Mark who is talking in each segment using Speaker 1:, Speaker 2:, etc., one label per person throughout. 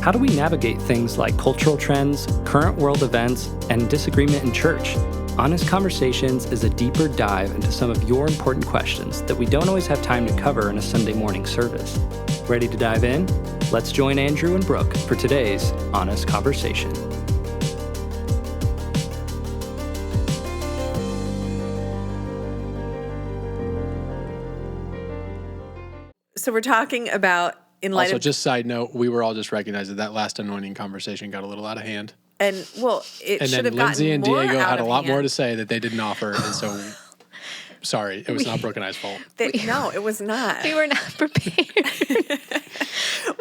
Speaker 1: How do we navigate things like cultural trends, current world events, and disagreement in church? Honest Conversations is a deeper dive into some of your important questions that we don't always have time to cover in a Sunday morning service. Ready to dive in? Let's join Andrew and Brooke for today's Honest Conversation.
Speaker 2: So we're talking about in light
Speaker 3: Also,
Speaker 2: of
Speaker 3: just side note, we were all just recognizing that last anointing conversation got a little out of hand.
Speaker 2: and well, it
Speaker 3: And
Speaker 2: should
Speaker 3: then
Speaker 2: have gotten
Speaker 3: Lindsay and
Speaker 2: more
Speaker 3: Diego
Speaker 2: out
Speaker 3: had a
Speaker 2: of
Speaker 3: lot more to
Speaker 2: hand.
Speaker 3: say that they didn't offer, and so sorry, it was not Brooke and I's fault.
Speaker 2: No, it was not.
Speaker 4: We were not prepared.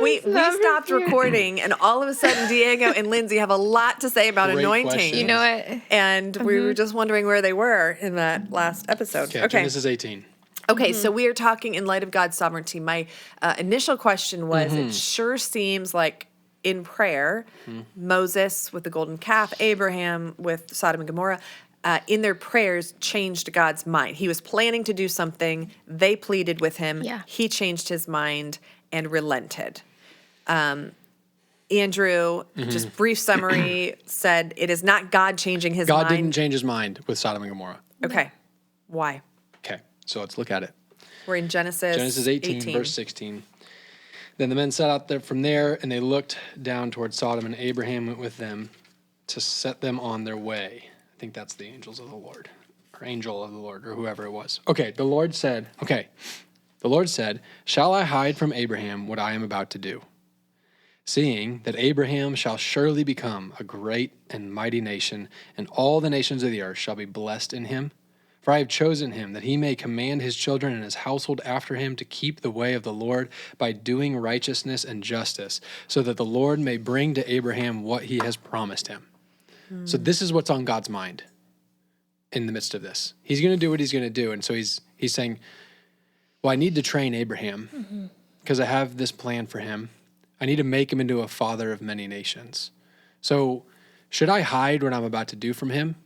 Speaker 2: We stopped recording, and all of a sudden, Diego and Lindsay have a lot to say about
Speaker 3: Great
Speaker 2: anointing.
Speaker 3: question.
Speaker 4: You know what?
Speaker 2: And we were just wondering where they were in that last episode.
Speaker 3: Okay, Genesis 18.
Speaker 2: Okay, so we are talking in light of God's sovereignty. My initial question was, it sure seems like in prayer, Moses with the golden calf, Abraham with Sodom and Gomorrah, in their prayers changed God's mind. He was planning to do something. They pleaded with him.
Speaker 4: Yeah.
Speaker 2: He changed his mind and relented. Andrew, just brief summary, said it is not God changing his mind.
Speaker 3: God didn't change his mind with Sodom and Gomorrah.
Speaker 2: Okay, why?
Speaker 3: Okay, so let's look at it.
Speaker 2: We're in Genesis
Speaker 3: 18, verse 16. Then the men set out there from there, and they looked down toward Sodom, and Abraham went with them to set them on their way. I think that's the angels of the Lord, or angel of the Lord, or whoever it was. The Lord said, shall I hide from Abraham what I am about to do? Seeing that Abraham shall surely become a great and mighty nation, and all the nations of the earth shall be blessed in him. For I have chosen him, that he may command his children and his household after him to keep the way of the Lord by doing righteousness and justice, so that the Lord may bring to Abraham what he has promised him. So this is what's on God's mind in the midst of this. He's going to do what he's going to do. And so he's saying, well, I need to train Abraham because I have this plan for him. I need to make him into a father of many nations. So should I hide what I'm about to do from him?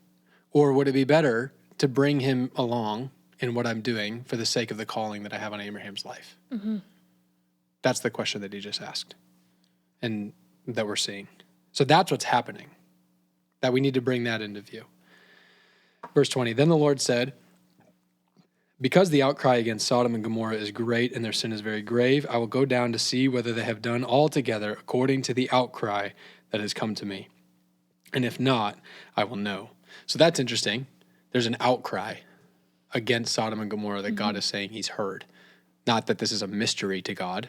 Speaker 3: Or would it be better to bring him along in what I'm doing for the sake of the calling that I have on Abraham's life? That's the question that he just asked and that we're seeing. So that's what's happening, that we need to bring that into view. Verse 20, then the Lord said, because the outcry against Sodom and Gomorrah is great and their sin is very grave, I will go down to see whether they have done altogether according to the outcry that has come to me. And if not, I will know. So that's interesting. There's an outcry against Sodom and Gomorrah that God is saying he's heard. Not that this is a mystery to God.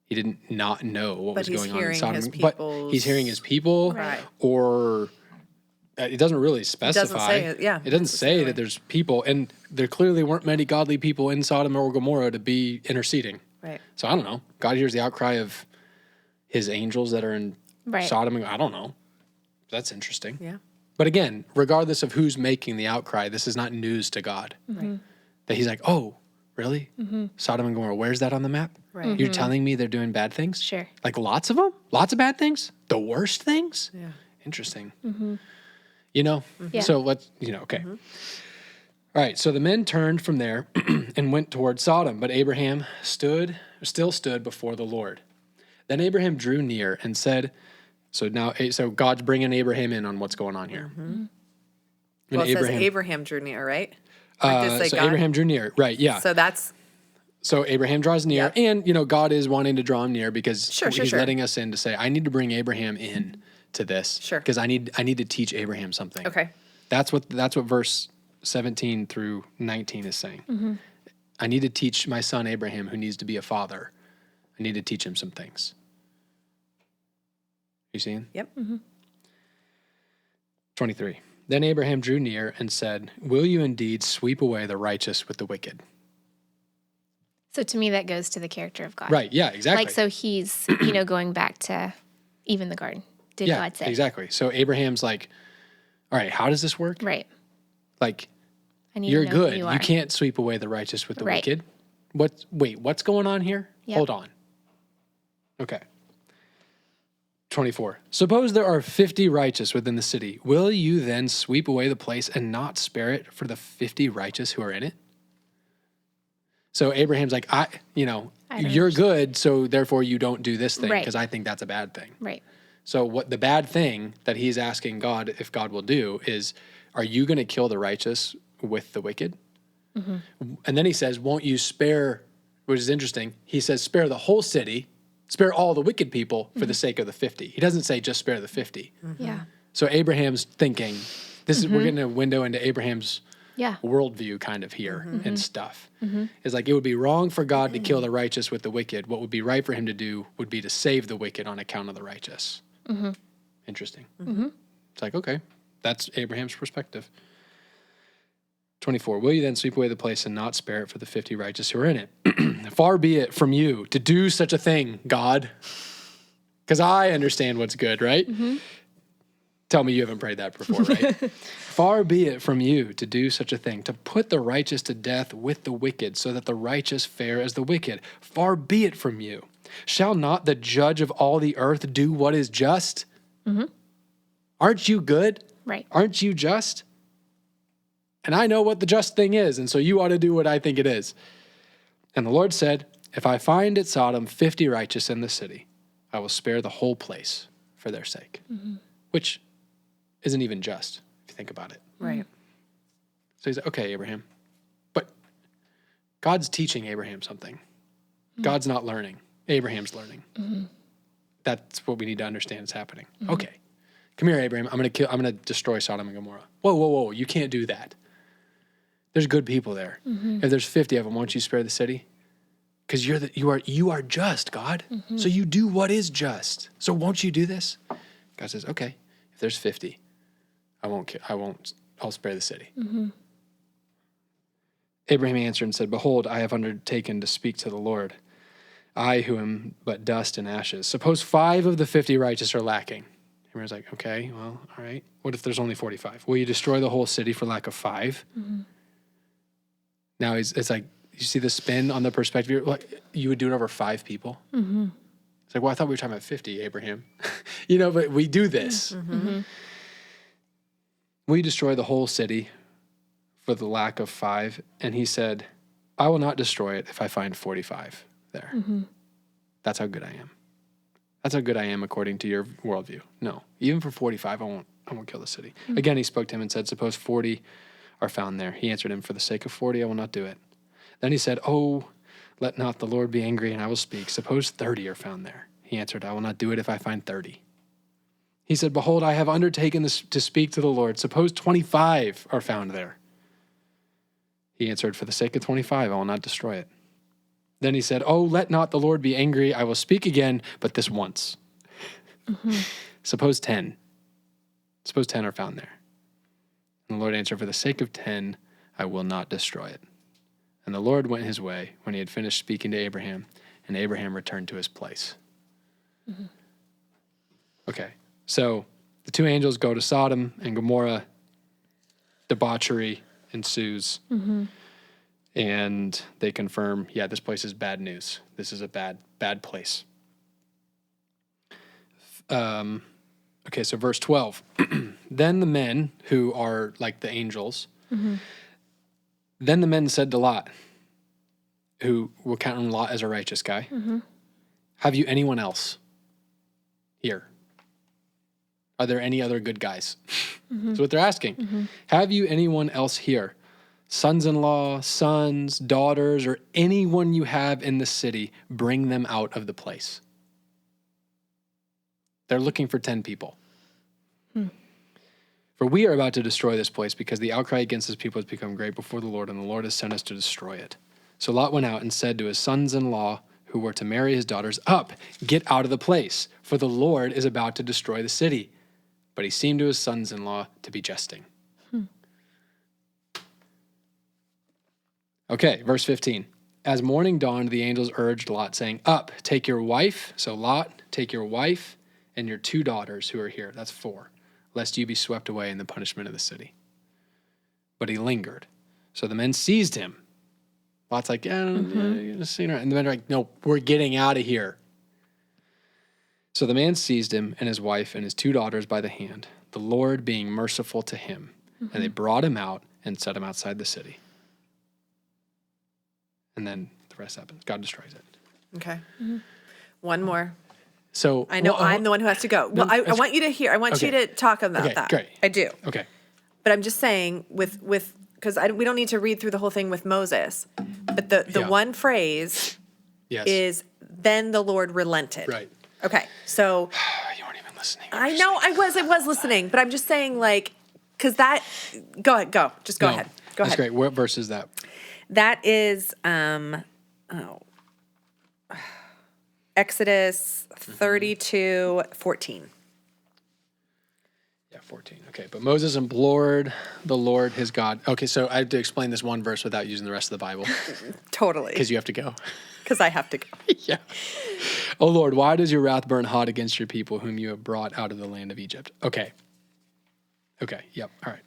Speaker 3: He didn't not know what was going on in Sodom. But he's hearing his people,
Speaker 2: Right.
Speaker 3: or it doesn't really specify.
Speaker 2: It doesn't say it, yeah.
Speaker 3: It doesn't say that there's people, and there clearly weren't many godly people in Sodom or Gomorrah to be interceding.
Speaker 2: Right.
Speaker 3: So I don't know. God hears the outcry of his angels that are in Sodom. I don't know. That's interesting.
Speaker 2: Yeah.
Speaker 3: But again, regardless of who's making the outcry, this is not news to God.
Speaker 2: Right.
Speaker 3: That he's like, oh, really? Sodom and Gomorrah, where's that on the map?
Speaker 2: Right.
Speaker 3: You're telling me they're doing bad things?
Speaker 4: Sure.
Speaker 3: Like lots of them? Lots of bad things? The worst things?
Speaker 2: Yeah.
Speaker 3: Interesting. You know?
Speaker 4: Yeah.
Speaker 3: So let's, okay. All right, so the men turned from there and went toward Sodom, but Abraham still stood before the Lord. Then Abraham drew near and said, so God's bringing Abraham in on what's going on here.
Speaker 2: Well, it says Abraham drew near, right? Or just say
Speaker 3: so
Speaker 2: God?
Speaker 3: Abraham drew near, right, yeah. So Abraham draws near, and, God is wanting to draw him near because he's letting us in to say, I need to bring Abraham in to this.
Speaker 2: Sure.
Speaker 3: Because I need to teach Abraham something.
Speaker 2: Okay.
Speaker 3: That's what verse 17 through 19 is saying. I need to teach my son Abraham, who needs to be a father. I need to teach him some things. You seeing?
Speaker 2: Yep.
Speaker 3: 23. Then Abraham drew near and said, will you indeed sweep away the righteous with the wicked?
Speaker 4: So to me, that goes to the character of God.
Speaker 3: Right, yeah, exactly.
Speaker 4: Like, so he's, going back to even the garden. Did God say?
Speaker 3: Exactly. So Abraham's like, all right, how does this work?
Speaker 4: Right.
Speaker 3: Like,
Speaker 4: I need
Speaker 3: you're
Speaker 4: to know
Speaker 3: good.
Speaker 4: who
Speaker 3: You
Speaker 4: are.
Speaker 3: can't sweep away the righteous with the
Speaker 4: Right.
Speaker 3: wicked. What's going on here?
Speaker 4: Yep.
Speaker 3: Hold on. Okay. 24. Suppose there are 50 righteous within the city. Will you then sweep away the place and not spare it for the 50 righteous who are in it? So Abraham's like,
Speaker 4: I don't
Speaker 3: you're good, so therefore you don't do this thing
Speaker 4: Right.
Speaker 3: because I think that's a bad thing.
Speaker 4: Right.
Speaker 3: So what the bad thing that he's asking God, if God will do, is, are you going to kill the righteous with the wicked? And then he says, won't you spare, which is interesting. He says, spare the whole city, spare all the wicked people for the sake of the 50. He doesn't say just spare the 50.
Speaker 4: Yeah.
Speaker 3: So Abraham's thinking, this is, we're getting a window into Abraham's
Speaker 4: Yeah.
Speaker 3: worldview kind of here and stuff. It's like, it would be wrong for God to kill the righteous with the wicked. What would be right for him to do would be to save the wicked on account of the righteous. Interesting. It's like, okay, that's Abraham's perspective. 24, will you then sweep away the place and not spare it for the 50 righteous who are in it? Far be it from you to do such a thing, God. Because I understand what's good, right? Tell me you haven't prayed that before, right? Far be it from you to do such a thing, to put the righteous to death with the wicked, so that the righteous fare as the wicked. Far be it from you. Shall not the judge of all the earth do what is just? Aren't you good?
Speaker 4: Right.
Speaker 3: Aren't you just? And I know what the just thing is, and so you ought to do what I think it is. And the Lord said, if I find at Sodom 50 righteous in the city, I will spare the whole place for their sake. Which isn't even just, if you think about it.
Speaker 2: Right.
Speaker 3: So he's like, okay, Abraham. But God's teaching Abraham something. God's not learning. Abraham's learning. That's what we need to understand is happening. Okay. Come here, Abraham. I'm gonna destroy Sodom and Gomorrah. Whoa. You can't do that. There's good people there. If there's 50 of them, won't you spare the city? Because you are just, God. So you do what is just. So won't you do this? God says, okay, if there's 50, I'll spare the city. Abraham answered and said, behold, I have undertaken to speak to the Lord. I who am but dust and ashes. Suppose 5 of the 50 righteous are lacking. Abraham's like, okay, well, all right. What if there's only 45? Will you destroy the whole city for lack of 5? Now it's like, you see the spin on the perspective. Like, you would do it over 5 people. It's like, well, I thought we were talking about 50, Abraham. But we do this. Will you destroy the whole city for the lack of 5? And he said, I will not destroy it if I find 45 there. That's how good I am. That's how good I am according to your worldview. No, even for 45, I won't kill the city. Again, he spoke to him and said, suppose 40 are found there. He answered him, for the sake of 40, I will not do it. Then he said, oh, let not the Lord be angry, and I will speak. Suppose 30 are found there. He answered, I will not do it if I find 30. He said, behold, I have undertaken this to speak to the Lord. Suppose 25 are found there. He answered, for the sake of 25, I will not destroy it. Then he said, oh, let not the Lord be angry. I will speak again, but this once. Suppose 10. Suppose 10 are found there. And the Lord answered, for the sake of 10, I will not destroy it. And the Lord went his way when he had finished speaking to Abraham, and Abraham returned to his place. Okay, so the 2 angels go to Sodom and Gomorrah. Debauchery ensues. And they confirm, yeah, this place is bad news. This is a bad place. Okay, so verse 12. Then the men who are like the angels, then the men said to Lot, who will count Lot as a righteous guy, have you anyone else here? Are there any other good guys? That's what they're asking. Have you anyone else here? Sons-in-law, sons, daughters, or anyone you have in the city, bring them out of the place. They're looking for 10 people. For we are about to destroy this place because the outcry against this people has become great before the Lord, and the Lord has sent us to destroy it. So Lot went out and said to his sons-in-law who were to marry his daughters, up, get out of the place, for the Lord is about to destroy the city. But he seemed to his sons-in-law to be jesting. Okay, verse 15. As morning dawned, the angels urged Lot, saying, up, take your wife. So Lot, take your wife and your 2 daughters who are here. That's 4. Lest you be swept away in the punishment of the city. But he lingered. So the men seized him. Lot's like, yeah, you're going to see her. And the men are like, no, we're getting out of here. So the man seized him and his wife and his 2 daughters by the hand, the Lord being merciful to him. And they brought him out and set him outside the city. And then the rest happens. God destroys it.
Speaker 2: Okay. One more.
Speaker 3: So
Speaker 2: I know I'm the one who has to go. Well, I want you to hear. I want you
Speaker 3: Okay.
Speaker 2: to talk about that.
Speaker 3: Great.
Speaker 2: I do.
Speaker 3: Okay.
Speaker 2: But I'm just saying with because we don't need to read through the whole thing with Moses, but the
Speaker 3: Yeah.
Speaker 2: one phrase
Speaker 3: Yes.
Speaker 2: is then the Lord relented.
Speaker 3: Right.
Speaker 2: Okay. So
Speaker 3: You weren't even listening.
Speaker 2: I know I was listening, but I'm just saying because that. Go ahead. Just go ahead. Go
Speaker 3: That's
Speaker 2: ahead.
Speaker 3: great. What verse is that?
Speaker 2: That is Exodus 32:14.
Speaker 3: Yeah, 14. Okay, but Moses implored the Lord his God. Okay, so I have to explain this one verse without using the rest of the Bible
Speaker 2: Totally.
Speaker 3: because you have to go.
Speaker 2: Because I have to go.
Speaker 3: Yeah. Oh Lord, why does your wrath burn hot against your people whom you have brought out of the land of Egypt? Okay. Yep. All right.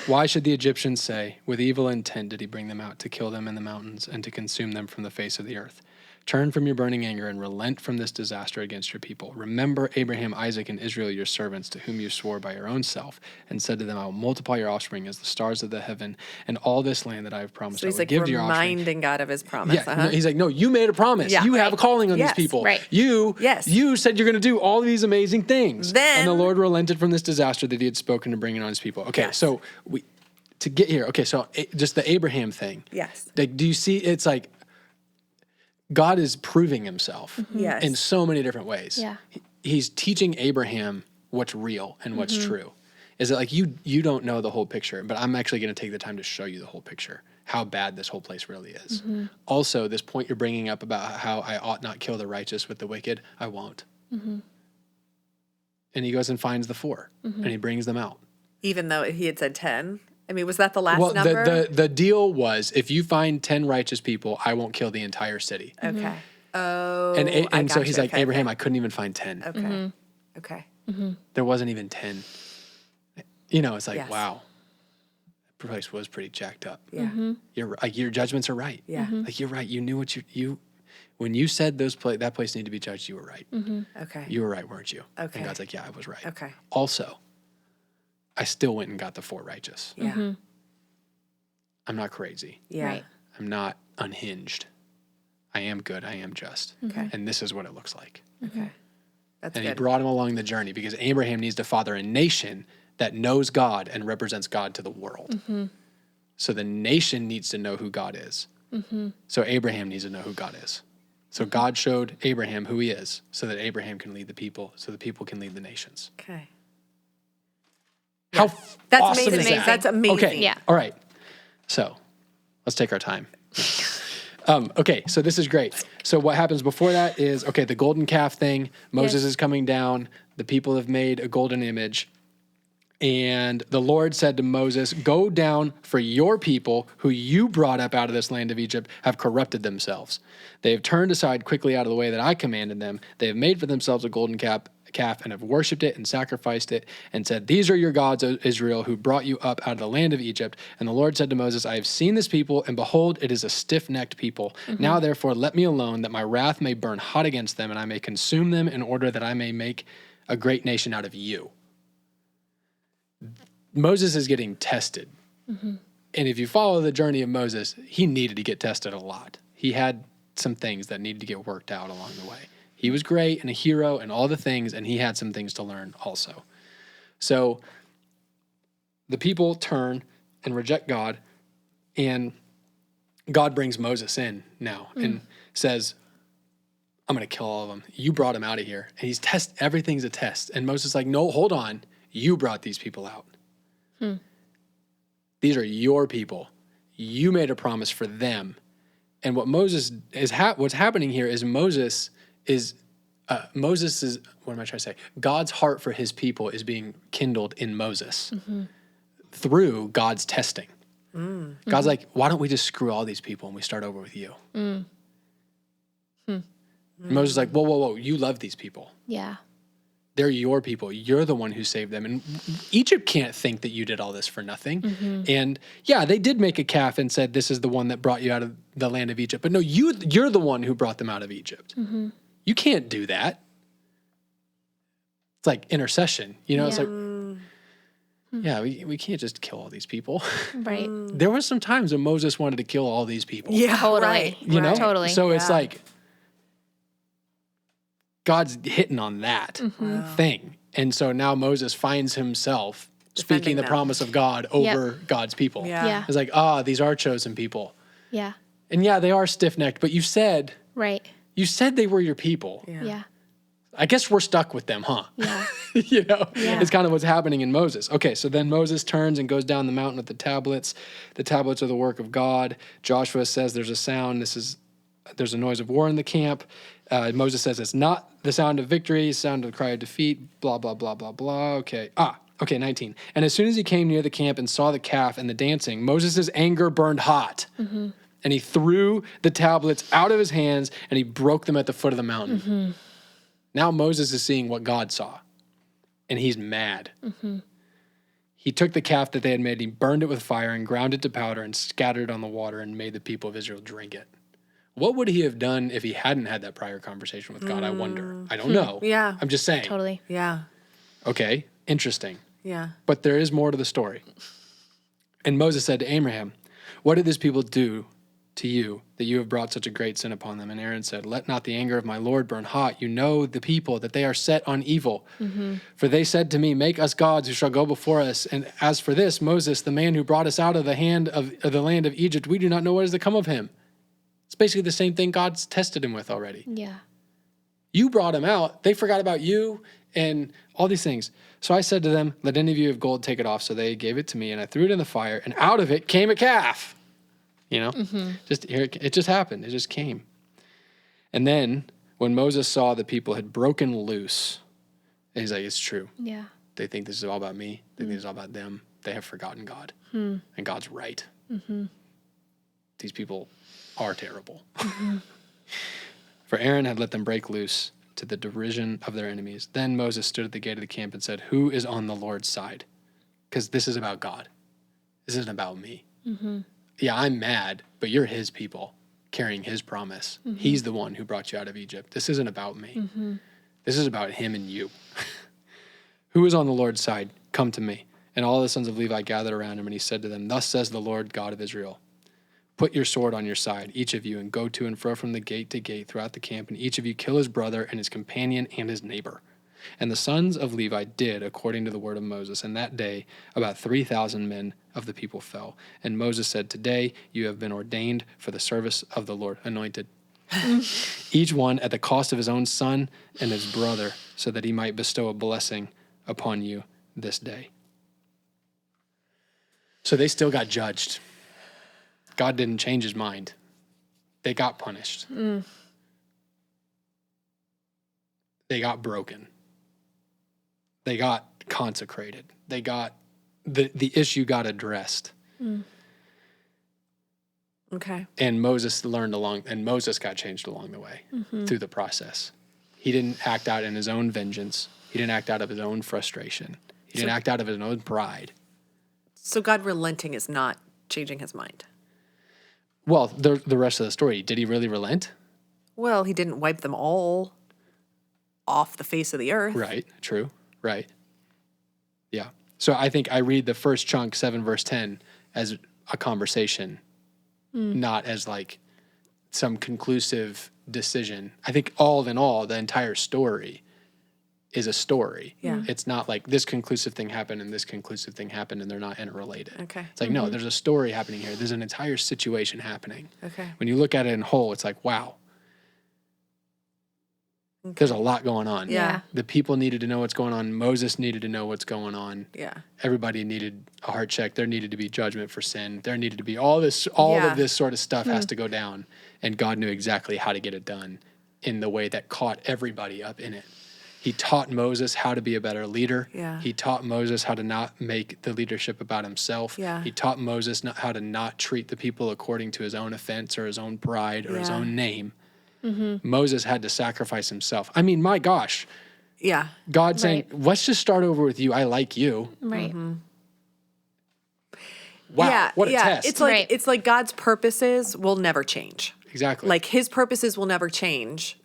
Speaker 3: Why should the Egyptians say, with evil intent did he bring them out to kill them in the mountains and to consume them from the face of the earth? Turn from your burning anger and relent from this disaster against your people. Remember Abraham, Isaac, and Israel, your servants, to whom you swore by your own self, and said to them, I will multiply your offspring as the stars of the heaven, and all this land that I have promised
Speaker 2: So
Speaker 3: I
Speaker 2: he's
Speaker 3: will give to your offspring.
Speaker 2: reminding God of his promise.
Speaker 3: Yeah, no, he's like, no, you made a promise.
Speaker 2: Yeah.
Speaker 3: You have a calling on
Speaker 2: Yes.
Speaker 3: these people.
Speaker 4: Right.
Speaker 3: You
Speaker 2: Yes.
Speaker 3: said you're going to do all these amazing things.
Speaker 2: Then-
Speaker 3: and the Lord relented from this disaster that he had spoken to bring it on his people. Okay,
Speaker 2: Yes.
Speaker 3: so to get here, so just the Abraham thing.
Speaker 2: Yes.
Speaker 3: Like, do you see, it's like God is proving himself
Speaker 2: Yes.
Speaker 3: in so many different ways.
Speaker 4: Yeah.
Speaker 3: He's teaching Abraham what's real and what's true. Is it like you don't know the whole picture, but I'm actually going to take the time to show you the whole picture, how bad this whole place really is. Also, this point you're bringing up about how I ought not kill the righteous with the wicked, I won't. And he goes and finds the 4, and he brings them out.
Speaker 2: Even though he had said 10. I mean, was that the last
Speaker 3: Well,
Speaker 2: number?
Speaker 3: the deal was, if you find 10 righteous people, I won't kill the entire city.
Speaker 2: Okay. Oh.
Speaker 3: And so he's
Speaker 2: gotcha.
Speaker 3: like,
Speaker 2: Okay,
Speaker 3: Abraham,
Speaker 2: okay.
Speaker 3: I couldn't even find 10.
Speaker 2: Okay. Okay.
Speaker 3: There wasn't even 10. It's like,
Speaker 2: Yes.
Speaker 3: wow, that place was pretty jacked up.
Speaker 2: Yeah.
Speaker 3: You're like, your judgments are right.
Speaker 2: Yeah.
Speaker 3: Like, you're right. You knew what you when you said that place needed to be judged, you were right.
Speaker 2: Okay.
Speaker 3: You were right, weren't you?
Speaker 2: Okay.
Speaker 3: And God's like, yeah, I was right.
Speaker 2: Okay.
Speaker 3: Also, I still went and got the 4 righteous.
Speaker 2: Yeah.
Speaker 3: I'm not crazy.
Speaker 2: Yeah.
Speaker 4: Right.
Speaker 3: I'm not unhinged. I am good. I am just.
Speaker 2: Okay.
Speaker 3: And this is what it looks like.
Speaker 2: Okay. That's
Speaker 3: And
Speaker 2: good.
Speaker 3: he brought him along the journey because Abraham needs to father a nation that knows God and represents God to the world. So the nation needs to know who God is. So Abraham needs to know who God is. So God showed Abraham who he is so that Abraham can lead the people, so the people can lead the nations.
Speaker 2: Okay.
Speaker 3: How
Speaker 2: That's
Speaker 3: awesome
Speaker 2: amazing.
Speaker 3: is that?
Speaker 2: That's amazing.
Speaker 3: Okay.
Speaker 4: Yeah.
Speaker 3: All right. So let's take our time. Okay, so this is great. So what happens before that is, the golden calf thing, Moses
Speaker 4: Yes.
Speaker 3: is coming down, the people have made a golden image, and the Lord said to Moses, go down, for your people who you brought up out of this land of Egypt have corrupted themselves. They have turned aside quickly out of the way that I commanded them. They have made for themselves a golden calf and have worshipped it and sacrificed it and said, these are your gods, O Israel, who brought you up out of the land of Egypt. And the Lord said to Moses, I have seen this people, and behold, it is a stiff-necked people. Now, therefore, let me alone, that my wrath may burn hot against them, and I may consume them in order that I may make a great nation out of you. Moses is getting tested. And if you follow the journey of Moses, he needed to get tested a lot. He had some things that needed to get worked out along the way. He was great and a hero and all the things, and he had some things to learn also. So the people turn and reject God, and God brings Moses in now and says, I'm going to kill all of them. You brought them out of here. And everything's a test. And Moses is like, no, hold on. You brought these people out. These are your people. You made a promise for them. And what Moses is, what's happening here is Moses is, what am I trying to say? God's heart for his people is being kindled in Moses through God's testing. God's like, why don't we just screw all these people and we start over with you? Moses is like, whoa, you love these people.
Speaker 4: Yeah.
Speaker 3: They're your people. You're the one who saved them. And Egypt can't think that you did all this for nothing. And yeah, they did make a calf and said, this is the one that brought you out of the land of Egypt. But no, you're the one who brought them out of Egypt. You can't do that. It's like intercession. It's like, yeah, we can't just kill all these people.
Speaker 4: Right.
Speaker 3: There were some times when Moses wanted to kill all these people.
Speaker 2: Yeah,
Speaker 4: Totally.
Speaker 2: right.
Speaker 3: You know?
Speaker 2: right.
Speaker 4: Totally.
Speaker 3: So it's
Speaker 2: Yeah.
Speaker 3: like God's hitting on that thing. And so now Moses finds himself speaking
Speaker 2: Defending
Speaker 3: the
Speaker 2: them.
Speaker 3: promise of God over God's people.
Speaker 2: Yeah.
Speaker 4: Yeah.
Speaker 3: It's like, these are chosen people.
Speaker 4: Yeah.
Speaker 3: And yeah, they are stiff-necked, but you said
Speaker 4: Right.
Speaker 3: they were your people.
Speaker 4: Yeah.
Speaker 3: I guess we're stuck with them, huh?
Speaker 4: Yeah.
Speaker 3: You know,
Speaker 4: Yeah.
Speaker 3: it's kind of what's happening in Moses. Okay, so then Moses turns and goes down the mountain with the tablets. The tablets are the work of God. Joshua says there's a sound. There's a noise of war in the camp. Moses says it's not the sound of victory, sound of the cry of defeat, blah, blah, blah, blah, blah. Okay, 19. And as soon as he came near the camp and saw the calf and the dancing, Moses' anger burned hot. And he threw the tablets out of his hands and he broke them at the foot of the mountain. Now Moses is seeing what God saw, and he's mad. He took the calf that they had made, he burned it with fire and ground it to powder and scattered it on the water and made the people of Israel drink it. What would he have done if he hadn't had that prior conversation with God? I wonder. I don't know.
Speaker 2: Yeah.
Speaker 3: I'm just saying.
Speaker 4: Totally.
Speaker 2: Yeah.
Speaker 3: Okay, interesting.
Speaker 2: Yeah.
Speaker 3: But there is more to the story. And Moses said to Abraham, "What did this people do to you that you have brought such a great sin upon them?" And Aaron said, "Let not the anger of my Lord burn hot. You know the people, that they are set on evil. For they said to me, make us gods who shall go before us. And as for this, Moses, the man who brought us out of the hand of the land of Egypt, we do not know what is to come of him." It's basically the same thing God's tested him with already.
Speaker 4: Yeah.
Speaker 3: You brought him out. They forgot about you and all these things. So I said to them, "Let any of you have gold take it off." So they gave it to me, and I threw it in the fire, and out of it came a calf. You know, just here, it just happened. It just came. And then when Moses saw the people had broken loose, and he's like, it's true.
Speaker 4: Yeah.
Speaker 3: They think this is all about me. They think this is all about them. They have forgotten God. And God's right. These people are terrible. For Aaron had let them break loose to the derision of their enemies. Then Moses stood at the gate of the camp and said, "Who is on the Lord's side?" Because this is about God. This isn't about me. Yeah, I'm mad, but you're his people carrying his promise. He's the one who brought you out of Egypt. This isn't about me. This is about him and you. Who is on the Lord's side? Come to me. And all the sons of Levi gathered around him, and he said to them, "Thus says the Lord God of Israel, put your sword on your side, each of you, and go to and fro from the gate to gate throughout the camp, and each of you kill his brother and his companion and his neighbor." And the sons of Levi did according to the word of Moses. And that day, about 3,000 men of the people fell. And Moses said, "Today you have been ordained for the service of the Lord," anointed, each one at the cost of his own son and his brother, so that he might bestow a blessing upon you this day. So they still got judged. God didn't change his mind. They got punished. They got broken. They got consecrated. They got, the issue got addressed.
Speaker 2: Okay.
Speaker 3: And Moses got changed along the way through the process. He didn't act out in his own vengeance. He didn't act out of his own frustration. He didn't act out of his own pride.
Speaker 2: So God relenting is not changing his mind.
Speaker 3: Well, the rest of the story, did he really relent?
Speaker 2: Well, he didn't wipe them all off the face of the earth.
Speaker 3: Right, true, right. Yeah. So I think I read the first chunk, 7 verse 10, as a conversation, not as like some conclusive decision. I think all in all, the entire story is a story.
Speaker 2: Yeah.
Speaker 3: It's not like this conclusive thing happened and this conclusive thing happened and they're not interrelated.
Speaker 2: Okay.
Speaker 3: It's like, no, there's a story happening here. There's an entire situation happening.
Speaker 2: Okay.
Speaker 3: When you look at it in whole, it's like, wow. There's a lot going on.
Speaker 2: Yeah.
Speaker 3: The people needed to know what's going on. Moses needed to know what's going on.
Speaker 2: Yeah.
Speaker 3: Everybody needed a heart check. There needed to be judgment for sin. There needed to be all of this sort of stuff has to go down. And God knew exactly how to get it done in the way that caught everybody up in it. He taught Moses how to be a better leader.
Speaker 2: Yeah.
Speaker 3: He taught Moses how to not make the leadership about himself.
Speaker 2: Yeah.
Speaker 3: He taught Moses how to not treat the people according to his own offense or his own pride or his own name. Moses had to sacrifice himself. I mean, my gosh.
Speaker 2: Yeah.
Speaker 3: God saying, let's just start over with you. I like you.
Speaker 4: Right.
Speaker 3: Wow, what a test.
Speaker 2: It's like God's purposes will never change.
Speaker 3: Exactly.
Speaker 2: Like his purposes will never change.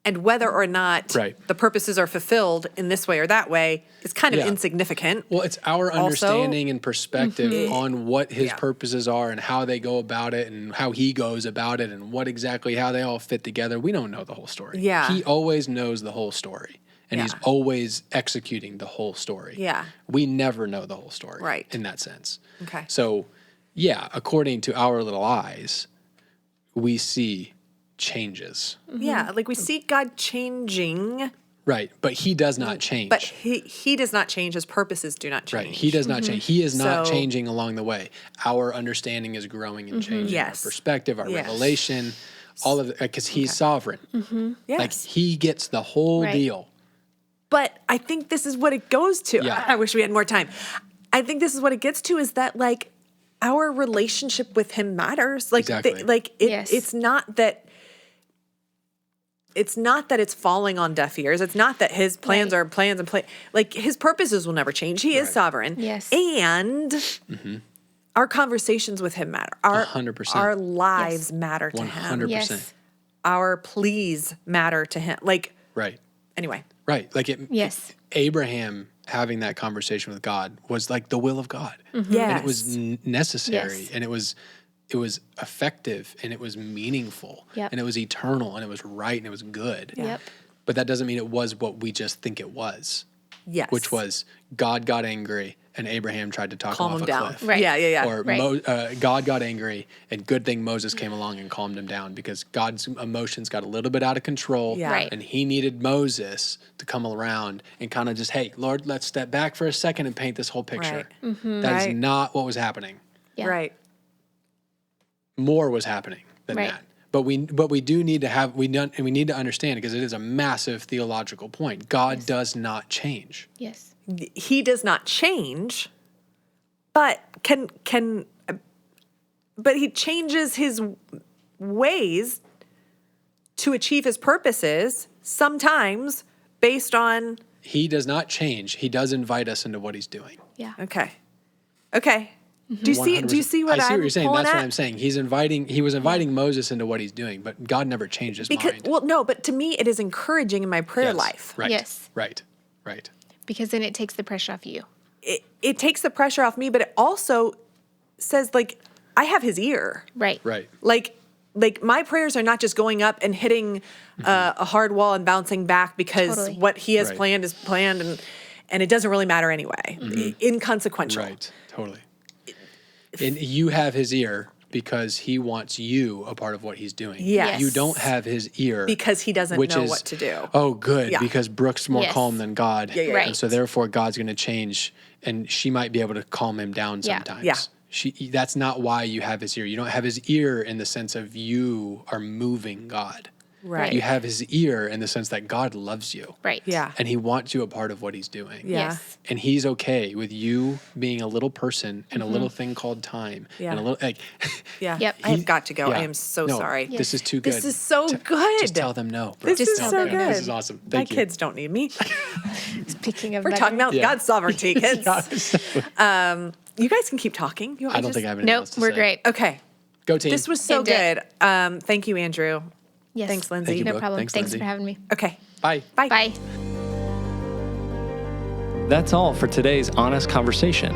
Speaker 2: And whether or not
Speaker 3: Right.
Speaker 2: the purposes are fulfilled in this way or that way is kind of
Speaker 3: Yeah.
Speaker 2: insignificant.
Speaker 3: Well, it's our
Speaker 2: Also,
Speaker 3: understanding and perspective on what his
Speaker 2: Yeah.
Speaker 3: purposes are and how they go about it and how he goes about it and what exactly how they all fit together. We don't know the whole story.
Speaker 2: Yeah.
Speaker 3: He always knows the whole story. And he's
Speaker 2: Yeah.
Speaker 3: always executing the whole story.
Speaker 2: Yeah.
Speaker 3: We never know the whole story.
Speaker 2: Right.
Speaker 3: In that sense.
Speaker 2: Okay.
Speaker 3: So, yeah, according to our little eyes, we see changes.
Speaker 2: Yeah, like we see God changing,
Speaker 3: Right. But he does not change.
Speaker 2: but he does not change. His purposes do not change.
Speaker 3: Right. He does not change. He is not
Speaker 2: So-
Speaker 3: changing along the way. Our understanding is growing and changing.
Speaker 2: Yes.
Speaker 3: Our perspective, our
Speaker 2: Yes.
Speaker 3: revelation, all of it, because he's sovereign.
Speaker 2: Yes.
Speaker 3: Like he gets the whole
Speaker 4: Right.
Speaker 3: deal.
Speaker 2: But I think this is what it goes to.
Speaker 3: Yeah.
Speaker 2: I wish we had more time. I think this is what it gets to is that like our relationship with him matters. Like
Speaker 3: Exactly.
Speaker 4: Yes.
Speaker 2: it's not that it's falling on deaf ears. It's not that his plans
Speaker 4: Right.
Speaker 2: are plans and like his purposes will never change. He is sovereign.
Speaker 4: Yes.
Speaker 2: And our conversations with him matter. Our
Speaker 3: 100%.
Speaker 2: Our lives
Speaker 4: Yes.
Speaker 2: matter to him.
Speaker 3: 100%.
Speaker 4: Yes.
Speaker 2: Our pleas matter to him. Like
Speaker 3: Right.
Speaker 2: anyway.
Speaker 3: Right. Like
Speaker 4: Yes.
Speaker 3: Abraham having that conversation with God was like the will of God.
Speaker 2: Yes.
Speaker 3: And it was necessary
Speaker 4: Yes.
Speaker 3: and it was effective and it was meaningful
Speaker 4: Yep.
Speaker 3: and it was eternal and it was right and it was good.
Speaker 4: Yep.
Speaker 3: But that doesn't mean it was what we just think it was,
Speaker 2: Yes.
Speaker 3: which was God got angry and Abraham tried to talk
Speaker 2: calm
Speaker 3: him
Speaker 2: him
Speaker 3: off a
Speaker 2: down.
Speaker 3: cliff.
Speaker 4: Right.
Speaker 2: Yeah.
Speaker 3: Or
Speaker 4: Right.
Speaker 3: God got angry, and good thing Moses came along and calmed him down because God's emotions got a little bit out of control,
Speaker 2: Yeah.
Speaker 4: Right.
Speaker 3: and he needed Moses to come around and kind of just, hey, Lord, let's step back for a second and paint this whole picture.
Speaker 2: Right.
Speaker 3: That is
Speaker 2: Right.
Speaker 3: not what was happening.
Speaker 4: Yeah.
Speaker 2: Right.
Speaker 3: More was happening than
Speaker 4: Right.
Speaker 3: that. But we do need to have we need to understand because it is a massive theological point. God does not change.
Speaker 4: Yes.
Speaker 2: He does not change, but but he changes his ways to achieve his purposes sometimes based on
Speaker 3: He does not change. He does invite us into what he's doing.
Speaker 4: Yeah.
Speaker 2: okay. Do you see
Speaker 3: 100%.
Speaker 2: what
Speaker 3: I see
Speaker 2: I'm
Speaker 3: what you're saying.
Speaker 2: pulling
Speaker 3: That's
Speaker 2: at?
Speaker 3: what I'm saying. He was inviting Moses into what he's doing, but God never changed his
Speaker 2: Because
Speaker 3: mind.
Speaker 2: well no, but to me it is encouraging in my prayer
Speaker 3: Yes.
Speaker 2: life.
Speaker 3: Right.
Speaker 4: Yes.
Speaker 3: Right.
Speaker 4: Because then it takes the pressure off you.
Speaker 2: It takes the pressure off me, but it also says like I have his ear.
Speaker 4: Right.
Speaker 3: Right.
Speaker 2: Like my prayers are not just going up and hitting a hard wall and bouncing back because
Speaker 4: Totally.
Speaker 2: what he has
Speaker 3: Right.
Speaker 2: planned is planned and it doesn't really matter anyway. Inconsequential.
Speaker 3: Right. Totally. And you have his ear because he wants you a part of what he's doing.
Speaker 2: Yes.
Speaker 3: You don't have his ear
Speaker 2: Because he doesn't
Speaker 3: which
Speaker 2: know
Speaker 3: is,
Speaker 2: what to do.
Speaker 3: Oh, good,
Speaker 2: Yeah.
Speaker 3: because Brooke's more
Speaker 4: Yes.
Speaker 3: calm than God.
Speaker 2: Yeah.
Speaker 4: Right.
Speaker 3: And so therefore God's going to change and she might be able to calm him down
Speaker 4: Yeah.
Speaker 3: sometimes.
Speaker 2: Yeah.
Speaker 3: That's not why you have his ear. You don't have his ear in the sense of you are moving God.
Speaker 2: Right.
Speaker 3: You have his ear in the sense that God loves you.
Speaker 4: Right.
Speaker 2: Yeah.
Speaker 3: And he wants you a part of what he's doing.
Speaker 2: Yeah.
Speaker 4: Yes.
Speaker 3: And he's okay with you being a little person in a little thing called time.
Speaker 2: Yeah.
Speaker 3: And a little like
Speaker 2: Yeah.
Speaker 4: Yep.
Speaker 2: I have got to go.
Speaker 3: Yeah.
Speaker 2: I am so
Speaker 3: No,
Speaker 2: sorry.
Speaker 3: This is too good.
Speaker 2: This is so good.
Speaker 3: Just tell them no. Bro.
Speaker 2: This
Speaker 4: Just
Speaker 2: is
Speaker 4: tell
Speaker 2: so
Speaker 4: them no.
Speaker 2: good.
Speaker 3: This is awesome.
Speaker 2: My
Speaker 3: Thank you.
Speaker 2: kids don't need me.
Speaker 4: Speaking of
Speaker 2: We're talking about
Speaker 3: Yeah.
Speaker 2: God's sovereignty, kids.
Speaker 3: Yeah.
Speaker 2: You guys can keep talking. You want
Speaker 3: I
Speaker 2: me
Speaker 3: don't
Speaker 2: to
Speaker 3: think I have anything
Speaker 4: Nope.
Speaker 3: else to
Speaker 4: We're
Speaker 3: say.
Speaker 4: great.
Speaker 2: Okay.
Speaker 3: Go team.
Speaker 2: This was so
Speaker 4: End it.
Speaker 2: good. Thank you, Andrew.
Speaker 4: Yes.
Speaker 2: Thanks, Lindsay.
Speaker 3: Thank you,
Speaker 4: No
Speaker 3: Brooke.
Speaker 4: problem.
Speaker 3: Thanks,
Speaker 4: Thanks
Speaker 3: Lindsay.
Speaker 4: for having me.
Speaker 2: Okay.
Speaker 3: Bye.
Speaker 2: Bye.
Speaker 4: Bye.
Speaker 1: That's all for today's honest conversation.